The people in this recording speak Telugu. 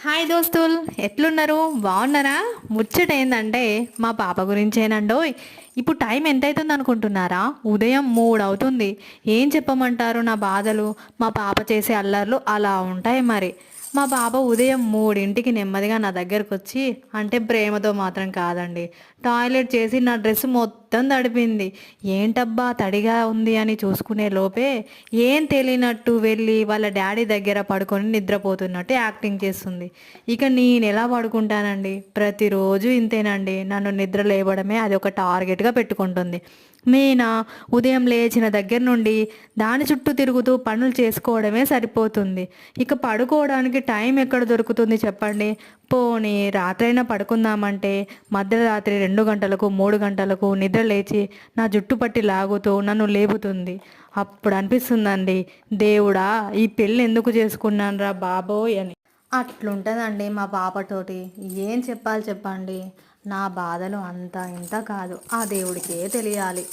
హాయ్ దోస్తులు, ఎట్లున్నారు? బాగున్నారా? ముచ్చట ఏందంటే మా పాప గురించేనండోయ్. ఇప్పుడు టైం ఎంత అవుతుంది అనుకుంటున్నారా? ఉదయం 3 అవుతుంది. ఏం చెప్పమంటారు నా బాధలు? మా పాప చేసే అల్లర్లు అలా ఉంటాయి మరి. మా పాప ఉదయం 3ంటికి నెమ్మదిగా నా దగ్గరకు వచ్చి, అంటే ప్రేమతో మాత్రం కాదండి, టాయిలెట్ చేసి నా డ్రెస్ మొత్తం తడిపింది. ఏంటబ్బా తడిగా ఉంది అని చూసుకునే లోపే ఏం తెలియనట్టు వెళ్ళి వాళ్ళ డాడీ దగ్గర పడుకొని నిద్రపోతున్నట్టు యాక్టింగ్ చేస్తుంది. ఇక నేను ఎలా పడుకుంటానండి? ప్రతిరోజు ఇంతేనండి. నన్ను నిద్ర లేవడమే అది ఒక టార్గెట్గా పెట్టుకుంటుంది. మీనా ఉదయం లేచిన దగ్గర నుండి దాని చుట్టూ తిరుగుతూ పనులు చేసుకోవడమే సరిపోతుంది. ఇక పడుకోవడానికి టైం ఎక్కడ దొరుకుతుంది చెప్పండి? పోనీ రాత్రైనా పడుకుందామంటే మధ్యరాత్రి 2 గంటలకు 3 గంటలకు నిద్ర లేచి నా జుట్టు పట్టి లాగుతూ నన్ను లేపుతుంది. అప్పుడు అనిపిస్తుందండి, దేవుడా ఈ పెళ్ళి ఎందుకు చేసుకున్నాను రా బాబోయ్ అని. అట్లుంటుందండి మా పాపతోటి. ఏం చెప్పాలి చెప్పండి? నా బాధలు అంతా ఇంత కాదు, ఆ దేవుడికే తెలియాలి.